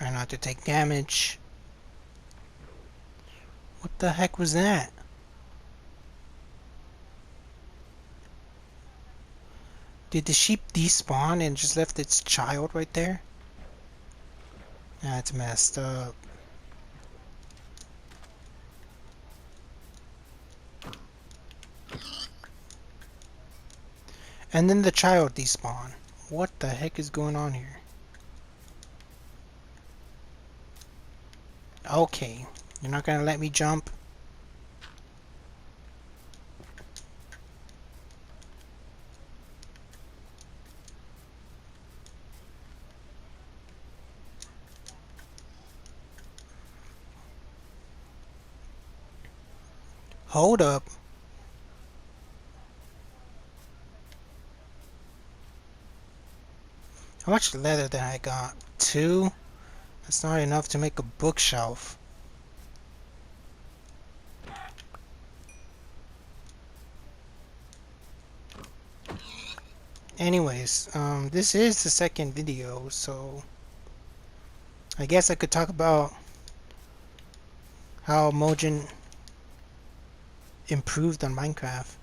Try not to take damage. What the heck was that? Did the sheep despawn and just left its child right there? That's messed up. And then the child despawn. What the heck is going on here? Okay, you're not gonna let me jump? Hold up. How much leather did I got? 2? That's not enough to make a bookshelf. Anyways, this is the second video, so I guess I could talk about how Mojang improved on Minecraft.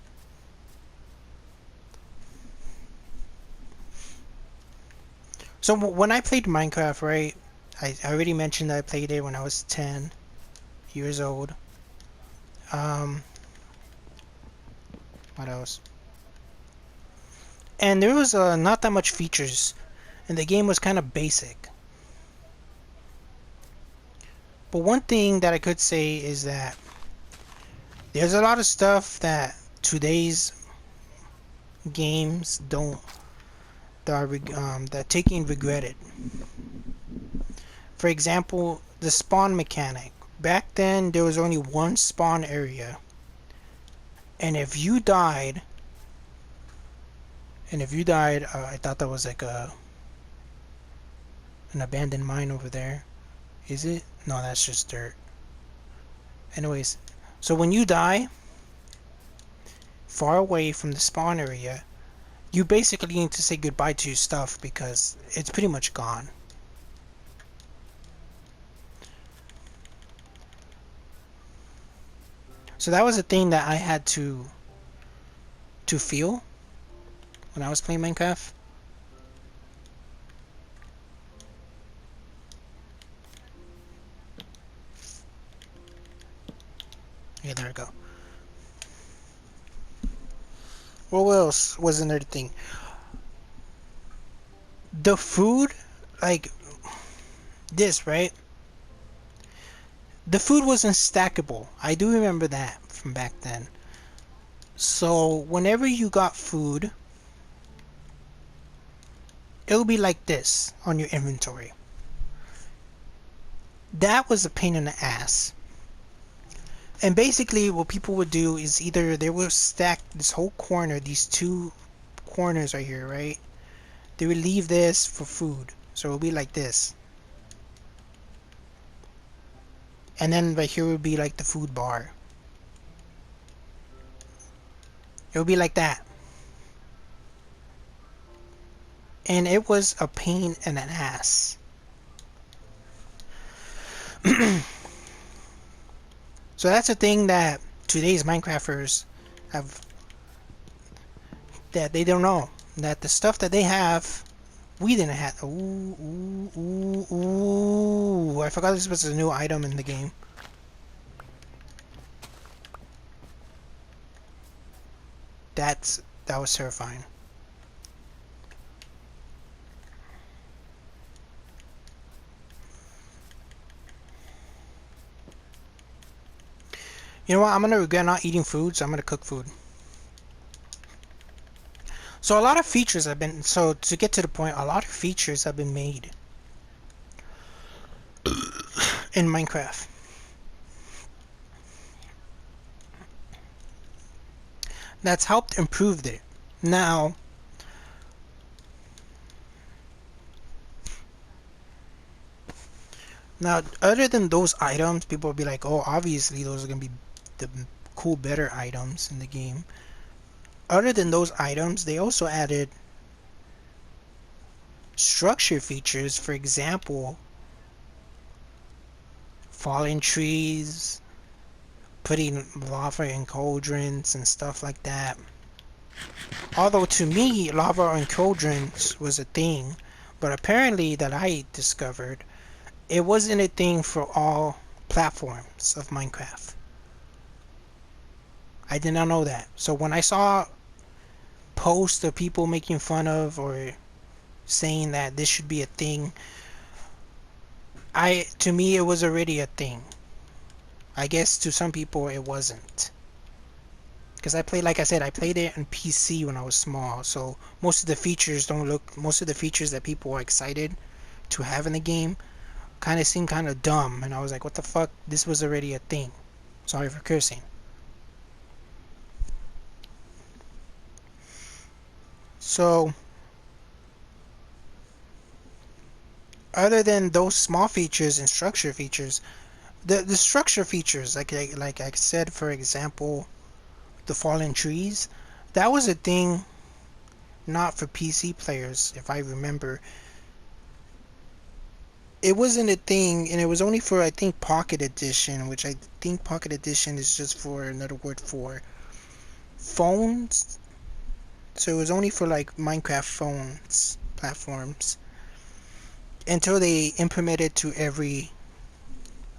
So when I played Minecraft, right, I already mentioned that I played it when I was 10 years old. What else? And there was not that much features, and the game was kind of basic. But one thing that I could say is that there's a lot of stuff that today's games don't, that taking regretted. For example, the spawn mechanic. Back then, there was only one spawn area, and if you died, I thought that was like an abandoned mine over there. Is it? No, that's just dirt. Anyways, so when you die far away from the spawn area, you basically need to say goodbye to your stuff because it's pretty much gone. So that was a thing that I had to feel when I was playing Minecraft. Yeah, there we go. What else was another thing? The food, like this, right? The food wasn't stackable. I do remember that from back then. So whenever you got food, it'll be like this on your inventory. That was a pain in the ass. And basically what people would do is either they would stack this whole corner, these two corners right here, right? They would leave this for food. So it'll be like this. And then right here would be like the food bar. It would be like that. And it was a pain in the ass. So that's a thing that today's Minecrafters have, that they don't know. That the stuff that they have, we didn't have. Ooh. I forgot this was a new item in the game. That was terrifying. You know what? I'm gonna regret not eating food, so I'm gonna cook food. So a lot of features have been, so to get to the point, a lot of features have been made in Minecraft. That's helped improve it. Now, other than those items, people will be like, oh, obviously those are gonna be the cool, better items in the game. Other than those items, they also added structure features. For example, fallen trees, putting lava in cauldrons and stuff like that. Although to me, lava in cauldrons was a thing, but apparently that I discovered, it wasn't a thing for all platforms of Minecraft. I did not know that. So when I saw posts of people making fun of or saying that this should be a thing, to me it was already a thing. I guess to some people it wasn't. Because I played, like I said, I played it on PC when I was small, so most of the features that people are excited to have in the game kind of seem kind of dumb, and I was like, what the fuck? This was already a thing. Sorry for cursing. So, other than those small features and structure features, the structure features, like I said, for example, the fallen trees, that was a thing not for PC players, if I remember. It wasn't a thing, and it was only for, I think, Pocket Edition, which I think Pocket Edition is just for another word for phones. So it was only for like Minecraft phones platforms until they implemented to every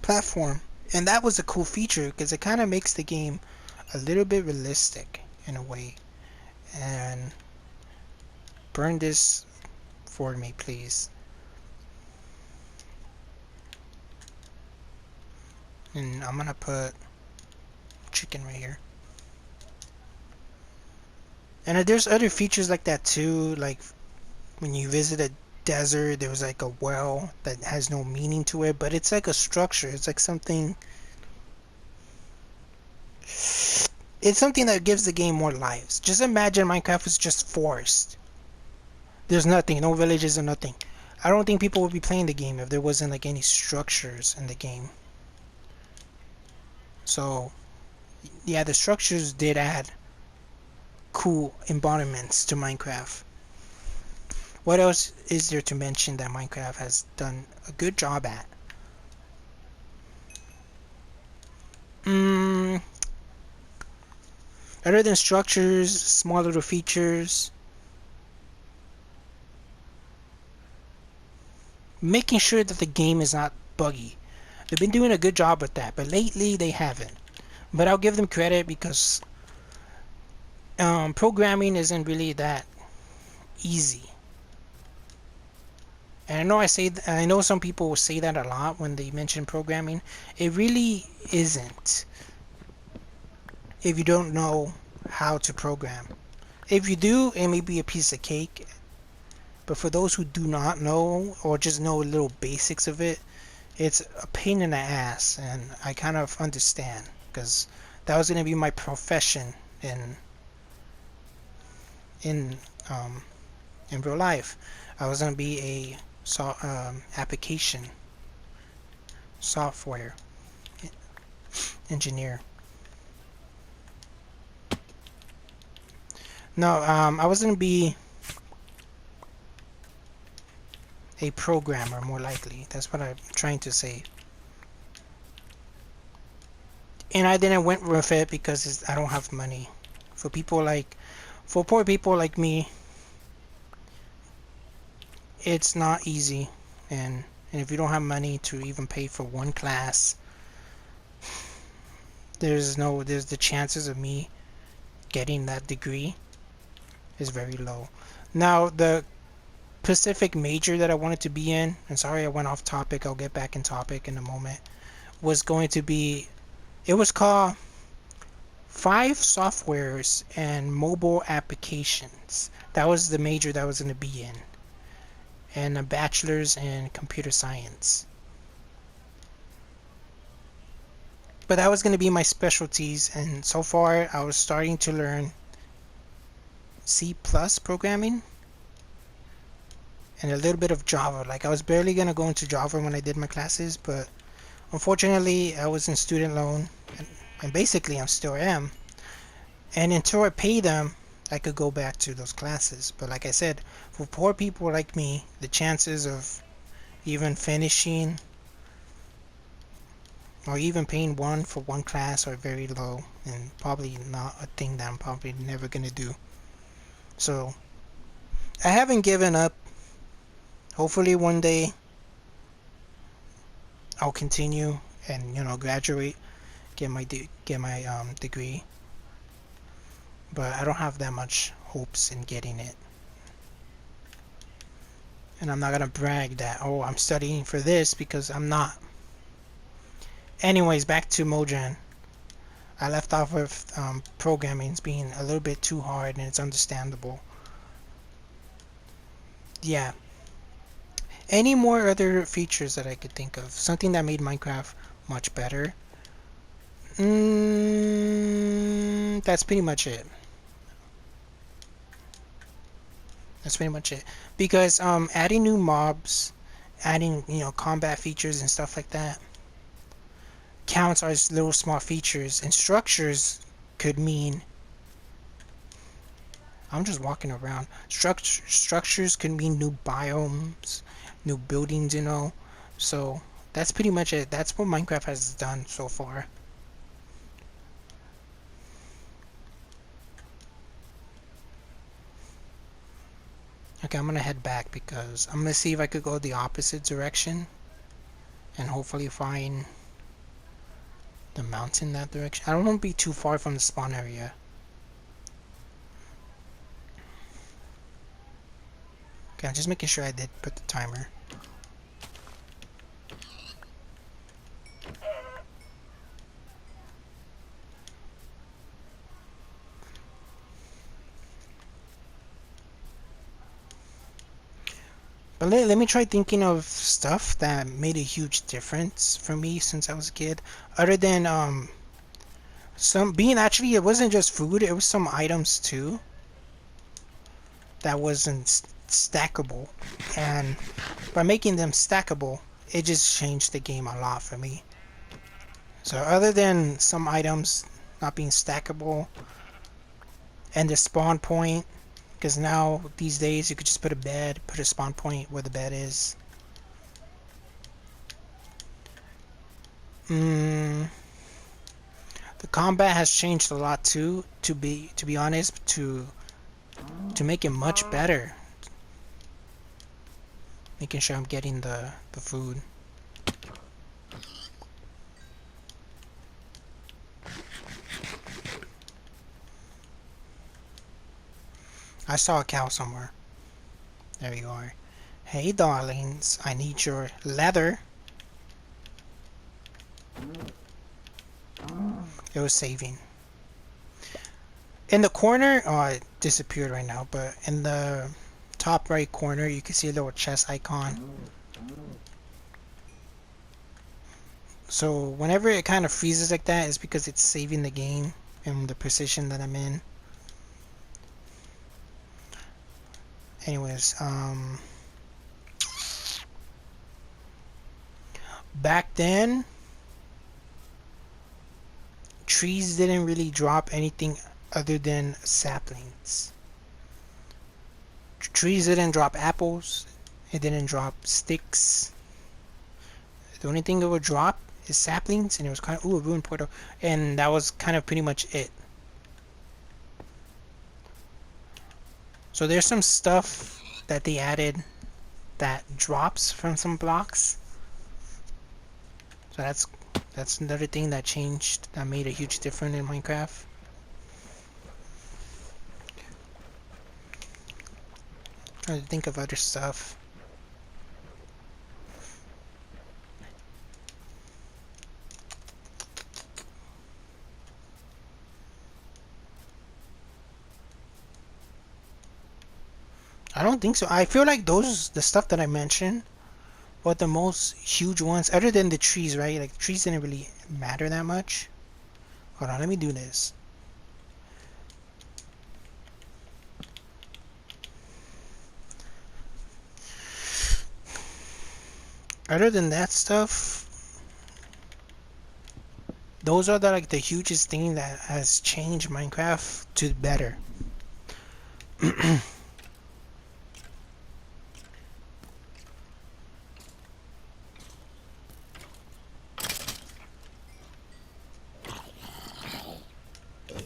platform. And that was a cool feature because it kind of makes the game a little bit realistic in a way. And burn this for me, please. And I'm gonna put chicken right here. And there's other features like that too, like when you visit a desert, there was like a well that has no meaning to it, but it's like a structure. It's like something. It's something that gives the game more lives. Just imagine Minecraft was just forest. There's nothing, no villages or nothing. I don't think people would be playing the game if there wasn't like any structures in the game. So, yeah, the structures did add cool embodiments to Minecraft. What else is there to mention that Minecraft has done a good job at? Other than structures, small little features, making sure that the game is not buggy. They've been doing a good job with that, but lately they haven't. But I'll give them credit because programming isn't really that easy. And I know some people will say that a lot when they mention programming. It really isn't if you don't know how to program. If you do, it may be a piece of cake. But for those who do not know or just know little basics of it, it's a pain in the ass, and I kind of understand because that was going to be my profession in um, in real life. I was going to be a application software engineer. No, I was going to be a programmer, more likely. That's what I'm trying to say. And I didn't went with it because I don't have money. For poor people like me, it's not easy. And if you don't have money to even pay for one class, there's the chances of me getting that degree is very low. Now, the specific major that I wanted to be in, and sorry I went off topic, I'll get back in topic in a moment, was going to be, it was called 5 softwares and mobile applications. That was the major that I was going to be in, and a bachelor's in computer science. But that was going to be my specialties, and so far I was starting to learn C+ programming and a little bit of Java. Like I was barely going to go into Java when I did my classes, but unfortunately I was in student loan, and basically I still am. And until I pay them, I could go back to those classes. But like I said, for poor people like me, the chances of even finishing or even paying one for one class are very low and probably not a thing that I'm probably never gonna do. So I haven't given up. Hopefully one day I'll continue and graduate, get my degree. But I don't have that much hopes in getting it. And I'm not gonna brag that, oh, I'm studying for this, because I'm not. Anyways, back to Mojang. I left off with programming being a little bit too hard, and it's understandable. Yeah. Any more other features that I could think of? Something that made Minecraft much better? That's pretty much it. That's pretty much it. Because adding new mobs, adding combat features and stuff like that counts as little small features, and structures could mean, I'm just walking around. Structures could mean new biomes, new buildings, So that's pretty much it. That's what Minecraft has done so far. Okay, I'm gonna head back because I'm gonna see if I could go the opposite direction and hopefully find the mountain that direction. I don't want to be too far from the spawn area. Okay, I'm just making sure I did put the timer. But let me try thinking of stuff that made a huge difference for me since I was a kid. Other than it wasn't just food, it was some items too that wasn't stackable. And by making them stackable, it just changed the game a lot for me. So other than some items not being stackable and the spawn point, because now these days you could just put a spawn point where the bed is. The combat has changed a lot too, to be honest, to make it much better. Making sure I'm getting the food. I saw a cow somewhere. There you are. Hey darlings, I need your leather. It was saving. In the corner, oh, it disappeared right now, but in the top right corner you can see a little chest icon. So whenever it kind of freezes like that, it's because it's saving the game and the position that I'm in. Anyways, back then trees didn't really drop anything other than saplings. Trees didn't drop apples, it didn't drop sticks. The only thing that would drop is saplings, and it was kind of, ooh, a ruined portal, and that was kind of pretty much it. So there's some stuff that they added that drops from some blocks. So that's another thing that changed, that made a huge difference in Minecraft. Trying to think of other stuff. I don't think so. I feel like the stuff that I mentioned, were the most huge ones, other than the trees, right? Like, trees didn't really matter that much. Hold on, let me do this. Other than that stuff, those are like the hugest thing that has changed Minecraft to better.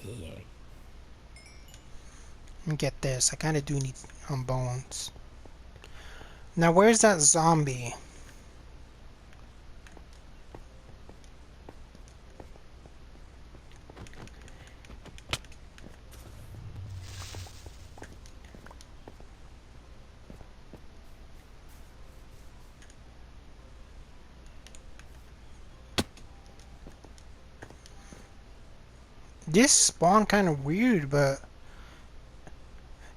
Let me get this. I kind of do need bones. Now, where's that zombie? This spawn kind of weird, but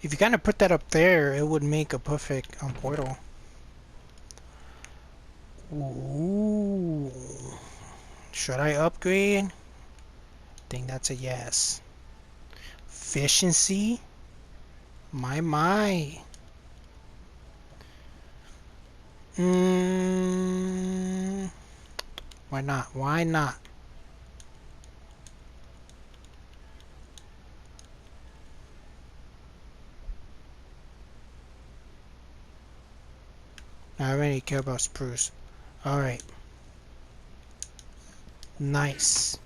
if you kind of put that up there, it would make a perfect portal. Ooh. Should I upgrade? I think that's a yes. Efficiency? My. Why not? Why not? I already care about spruce. Alright. Nice.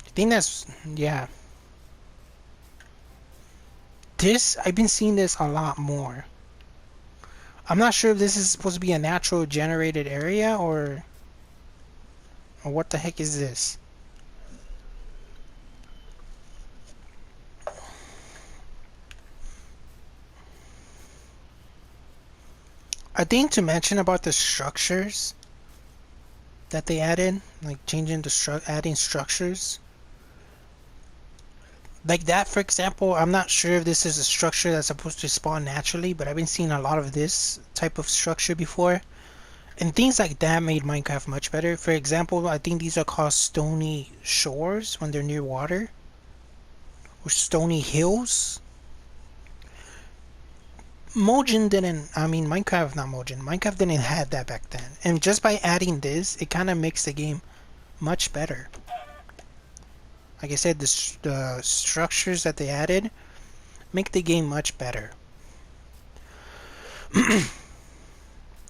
I think that's, yeah. This, I've been seeing this a lot more. I'm not sure if this is supposed to be a natural generated area or what the heck is this? I think to mention about the structures that they added, like changing the adding structures. Like that, for example, I'm not sure if this is a structure that's supposed to spawn naturally, but I've been seeing a lot of this type of structure before. And things like that made Minecraft much better. For example, I think these are called stony shores when they're near water. Or stony hills. Mojang didn't, I mean Minecraft, not Mojang, Minecraft didn't have that back then. And just by adding this, it kind of makes the game much better. Like I said, the structures that they added make the game much better.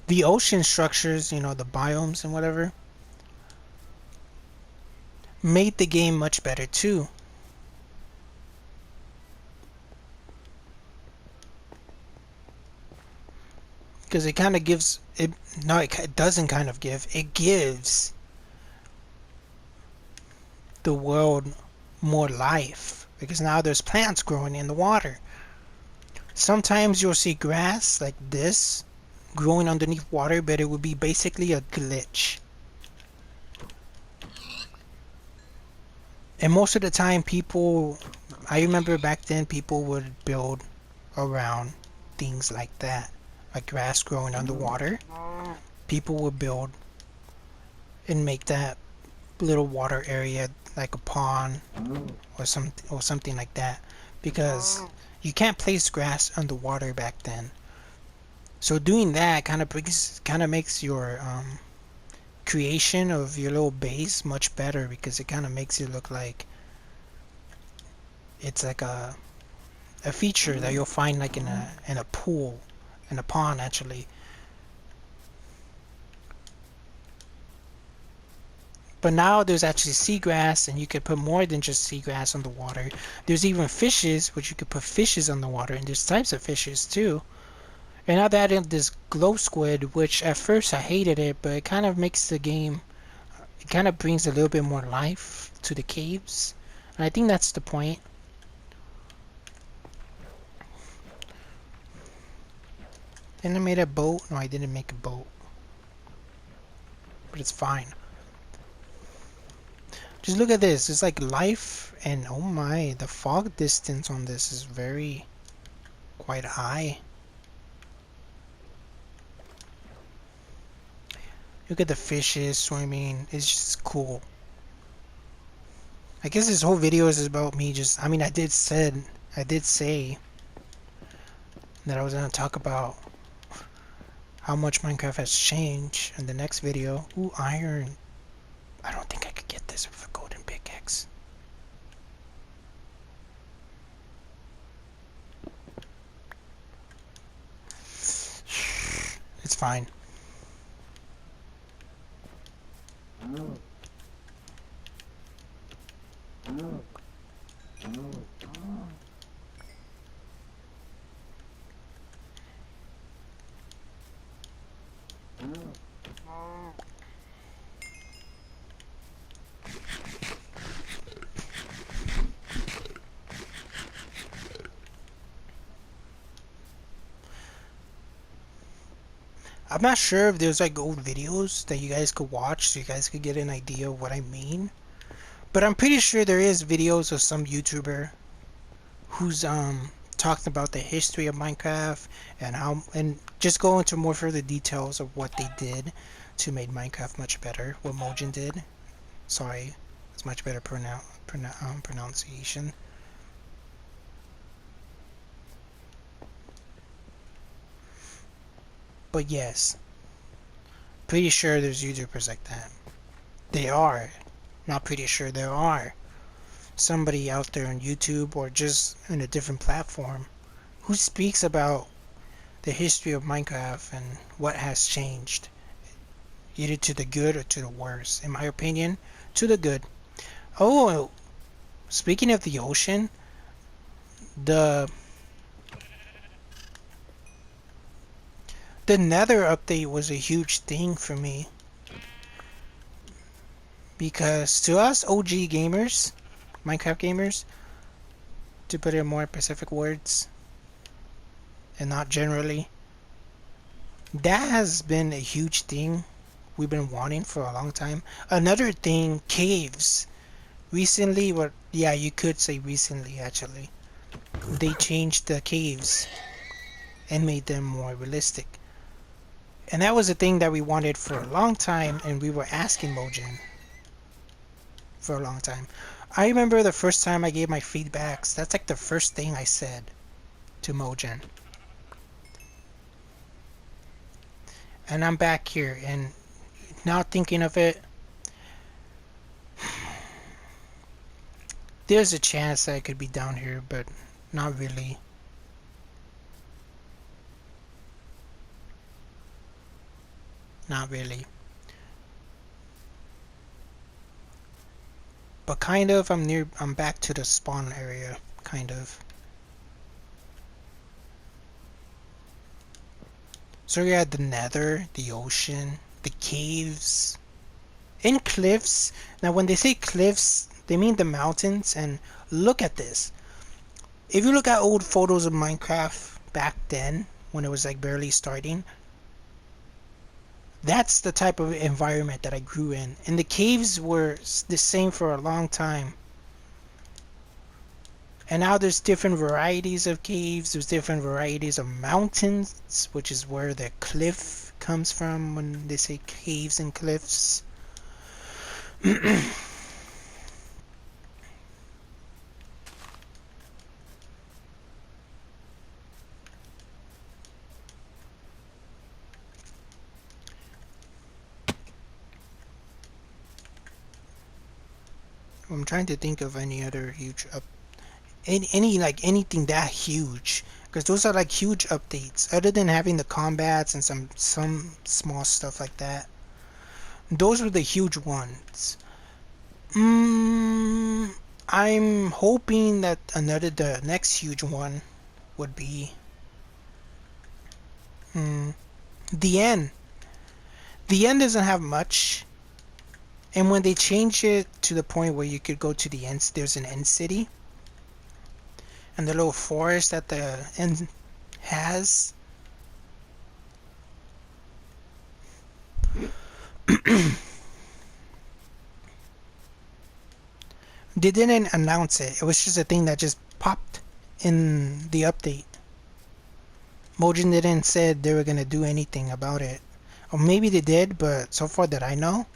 The ocean structures, you know, the biomes and whatever, made the game much better too. Because it kind of gives it. No, it doesn't kind of give. It gives the world more life because now there's plants growing in the water. Sometimes you'll see grass like this growing underneath water, but it would be basically a glitch. And most of the time people, I remember back then people would build around things like that, like grass growing underwater. People would build and make that little water area like a pond or something like that, because you can't place grass underwater back then. So doing that kind of makes your creation of your little base much better, because it kind of makes it look like it's like a feature that you'll find like in a pool, in a pond actually. But now there's actually seagrass, and you could put more than just seagrass on the water. There's even fishes, which you could put fishes on the water, and there's types of fishes too. And now they added this glow squid, which at first I hated it, but it kind of makes the game, it kind of brings a little bit more life to the caves. And I think that's the point. And I made a boat. No, I didn't make a boat. But it's fine. Just look at this. It's like life, and oh my, the fog distance on this is quite high. Look at the fishes swimming. It's just cool. I guess this whole video is about me just, I mean, I did say that I was going to talk about how much Minecraft has changed in the next video. Ooh, iron. I don't think I could get this with a golden pickaxe. It's fine. I'm not sure if there's like old videos that you guys could watch so you guys could get an idea of what I mean. But I'm pretty sure there is videos of some YouTuber who's talking about the history of Minecraft and how, and just go into more further details of what they did to make Minecraft much better. What Mojang did. Sorry, it's much better pronunciation. But yes, pretty sure there's YouTubers like that. They are. Not pretty sure there are. Somebody out there on YouTube or just in a different platform who speaks about the history of Minecraft and what has changed, either to the good or to the worse. In my opinion, to the good. Oh, speaking of the ocean, the Nether update was a huge thing for me because to us OG gamers, Minecraft gamers, to put it in more specific words and not generally, that has been a huge thing we've been wanting for a long time. Another thing, caves. Recently, what? Yeah, you could say recently actually. They changed the caves and made them more realistic. And that was a thing that we wanted for a long time, and we were asking Mojang for a long time. I remember the first time I gave my feedbacks, that's like the first thing I said to Mojang. And I'm back here, and now thinking of it, there's a chance that I could be down here, but not really. Not really. But kind of, I'm back to the spawn area, kind of. So you had the nether, the ocean, the caves, and cliffs. Now when they say cliffs, they mean the mountains, and look at this. If you look at old photos of Minecraft back then, when it was like barely starting, that's the type of environment that I grew in. And the caves were the same for a long time. And now there's different varieties of caves, there's different varieties of mountains, which is where the cliff comes from when they say caves and cliffs. I'm trying to think of any other huge any like anything that huge, because those are like huge updates other than having the combats and some small stuff like that. Those were the huge ones. I'm hoping that the next huge one would be the end. The end doesn't have much, and when they change it to the point where you could go to the end, there's an end city and the little forest that the end has. They didn't announce it. It was just a thing that just popped in the update. Mojang didn't say they were gonna do anything about it. Or maybe they did, but so far that I know,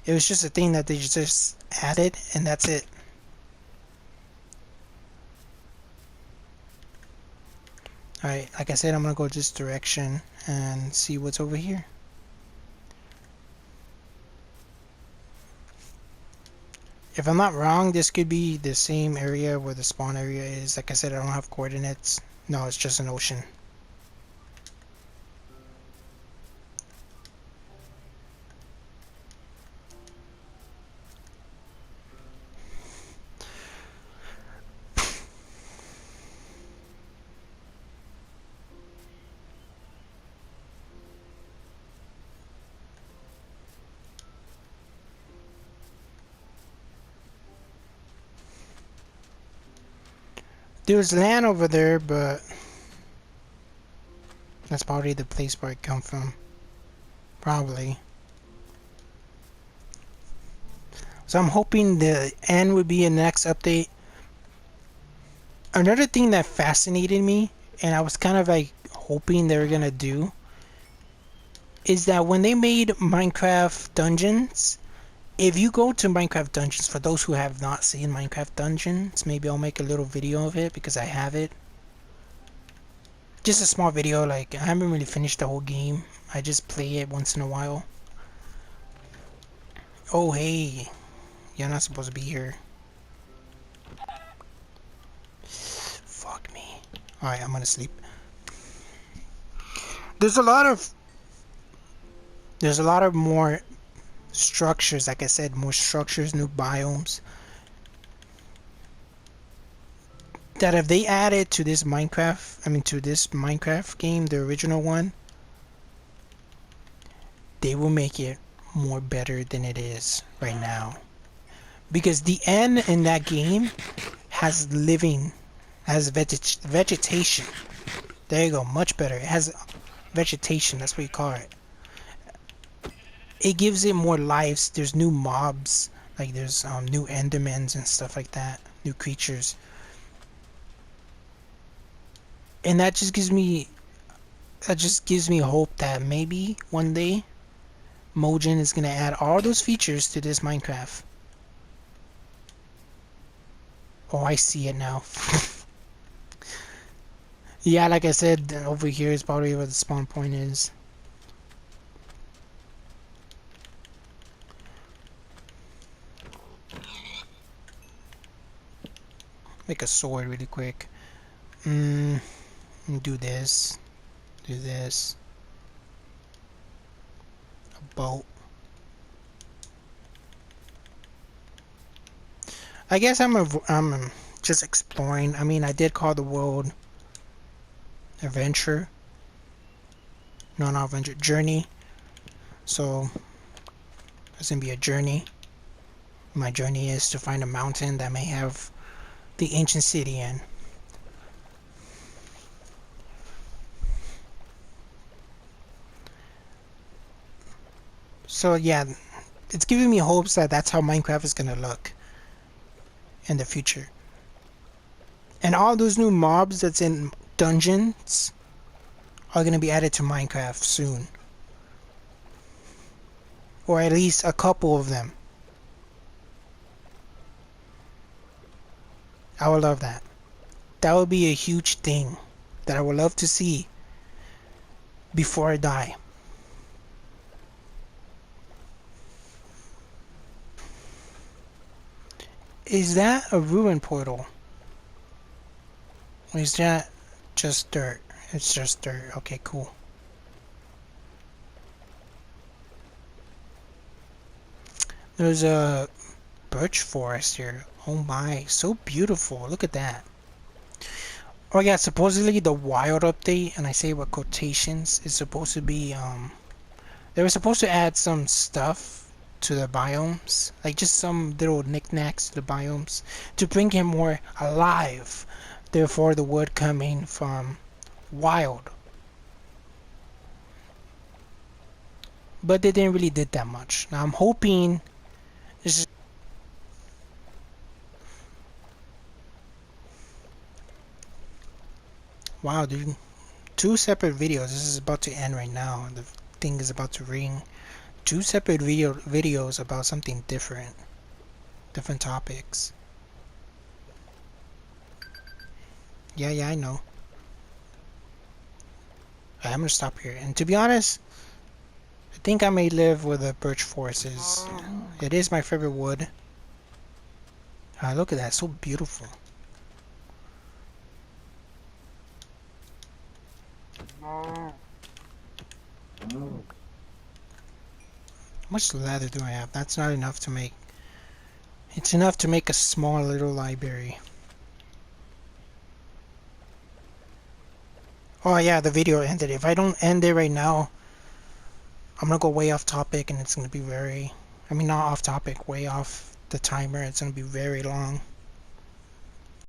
it was just a thing that they just added, and that's it. Alright, like I said, I'm gonna go this direction and see what's over here. If I'm not wrong, this could be the same area where the spawn area is. Like I said, I don't have coordinates. No, it's just an ocean. There's land over there, but that's probably the place where it come from. Probably. So I'm hoping the end would be in the next update. Another thing that fascinated me, and I was kind of like hoping they were gonna do, is that when they made Minecraft Dungeons, if you go to Minecraft Dungeons, for those who have not seen Minecraft Dungeons, maybe I'll make a little video of it because I have it. Just a small video, like I haven't really finished the whole game. I just play it once in a while. Oh hey, you're not supposed to be here. Fuck me. Alright, I'm gonna sleep. There's a lot of more structures, like I said, more structures, new biomes. That if they added to this Minecraft game, the original one, they will make it more better than it is right now. Because the end in that game has vegetation. There you go, much better. It has vegetation, that's what you call it. It gives it more lives. There's new mobs, like there's new endermans and stuff like that, new creatures. And that just gives me hope that maybe one day Mojang is gonna add all those features to this Minecraft. Oh, I see it now. Yeah, like I said, over here is probably where the spawn point is. Make a sword really quick. Do this. Do this. A boat. I guess I'm just exploring. I mean, I did call the world adventure. No, not adventure. Journey. So it's gonna be a journey. My journey is to find a mountain that may have the ancient city in. So yeah, it's giving me hopes that that's how Minecraft is gonna look in the future. And all those new mobs that's in dungeons are gonna be added to Minecraft soon. Or at least a couple of them. I would love that. That would be a huge thing that I would love to see before I die. Is that a ruin portal? Or is that just dirt? It's just dirt. Okay, cool. There's a birch forest here. Oh my, so beautiful. Look at that. Oh yeah, supposedly the wild update, and I say with quotations, is supposed to be they were supposed to add some stuff to the biomes, like just some little knickknacks to the biomes to bring him more alive. Therefore the word coming from wild. But they didn't really did that much. Now I'm hoping this is wow, dude. Two separate videos. This is about to end right now. The thing is about to ring. Two separate videos about something different. Different topics. Yeah, I know. I'm gonna stop here. And to be honest, I think I may live where the birch forest is. It is my favorite wood. Look at that, so beautiful. How much leather do I have? That's not enough to make. It's enough to make a small little library. Oh yeah, the video ended. If I don't end it right now, I'm gonna go way off topic and it's gonna be very, I mean not off topic, way off the timer. It's gonna be very long.